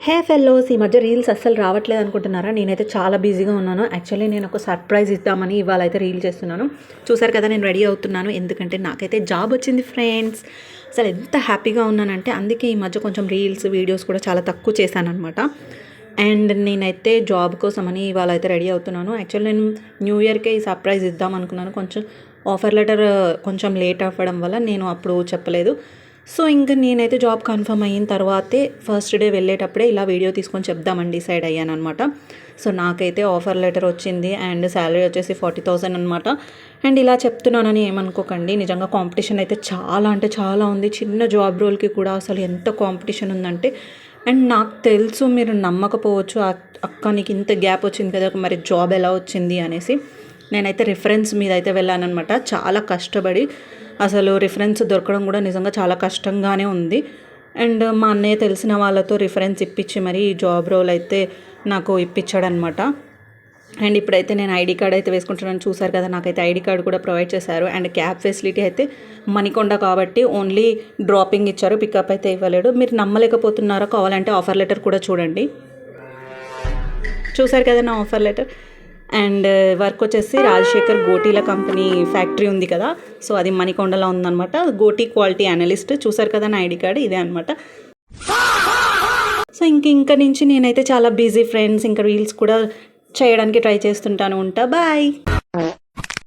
హే fellows, ఈ మధ్య reels అస్సలు రావట్లేదు అనుకుంటున్నారా? నేనైతే చాలా బిజీగా ఉన్నాను. యాక్చువల్లీ నేను ఒక సర్ప్రైజ్ ఇద్దామని ఇవాళ అయితే రీల్ చేస్తున్నాను. చూసారు కదా, నేను రెడీ అవుతున్నాను. ఎందుకంటే నాకైతే జాబ్ వచ్చింది ఫ్రెండ్స్. అసలు ఎంత హ్యాపీగా ఉన్నానంటే అందుకే ఈ మధ్య కొంచెం రీల్స్ వీడియోస్ కూడా చాలా తక్కువ చేశానమాట. అండ్ నేనైతే జాబ్ కోసమని ఇవాళ అయితే రెడీ అవుతున్నాను. యాక్చువల్లీ నేను న్యూ ఇయర్కే ఈ సర్ప్రైజ్ ఇద్దాం అనుకున్నాను. కొంచెం ఆఫర్ లెటర్ కొంచెం లేట్ అవ్వడం వల్ల నేను అప్పుడు చెప్పలేదు. సో ఇంకా నేనైతే జాబ్ కన్ఫర్మ్ అయిన తర్వాతే ఫస్ట్ డే వెళ్ళేటప్పుడే ఇలా వీడియో తీసుకొని చెప్దామని డిసైడ్ అయ్యాను అనమాట. సో నాకైతే ఆఫర్ లెటర్ వచ్చింది అండ్ శాలరీ వచ్చేసి 40,000 అనమాట. అండ్ ఇలా చెప్తున్నానని ఏమనుకోకండి, నిజంగా కాంపిటీషన్ అయితే చాలా అంటే చాలా ఉంది. చిన్న జాబ్ రోల్కి కూడా అసలు ఎంత కాంపిటీషన్ ఉందంటే, అండ్ నాకు తెలుసు మీరు నమ్మకపోవచ్చు, అక్క నీకు ఇంత గ్యాప్ వచ్చింది కదా, మరి జాబ్ ఎలా వచ్చింది అనేసి. నేనైతే రిఫరెన్స్ మీద అయితే వెళ్ళానమాట. చాలా కష్టపడి అసలు రిఫరెన్స్ దొరకడం కూడా నిజంగా చాలా కష్టంగానే ఉంది. అండ్ మా అన్నయ్య తెలిసిన వాళ్ళతో రిఫరెన్స్ ఇప్పించి మరి ఈ జాబ్ రోల్ అయితే నాకు ఇప్పించాడనమాట. అండ్ ఇప్పుడైతే నేను ఐడి కార్డ్ అయితే వేసుకుంటున్నాను. చూసారు కదా, నాకైతే ఐడి కార్డ్ కూడా ప్రొవైడ్ చేశారు. అండ్ క్యాబ్ ఫెసిలిటీ అయితే మణికొండ కాబట్టి ఓన్లీ డ్రాపింగ్ ఇచ్చారు, పికప్ అయితే ఇవ్వలేడు. మీరు నమ్మలేకపోతున్నారా? కావాలంటే ఆఫర్ లెటర్ కూడా చూడండి. చూసారు కదా నా ఆఫర్ లెటర్. అండ్ వర్క్ వచ్చేసి రాజశేఖర్ గోటీల కంపెనీ ఫ్యాక్టరీ ఉంది కదా, సో అది మణికొండలో ఉందన్నమాట. గోటీ క్వాలిటీ అనలిస్ట్. చూసారు కదా నా ఐడి కార్డ్ ఇదే అనమాట. సో ఇంక నుంచి నేనైతే చాలా బిజీ ఫ్రెండ్స్. ఇంకా రీల్స్ కూడా చేయడానికి ట్రై చేస్తుంటాను. బాయ్.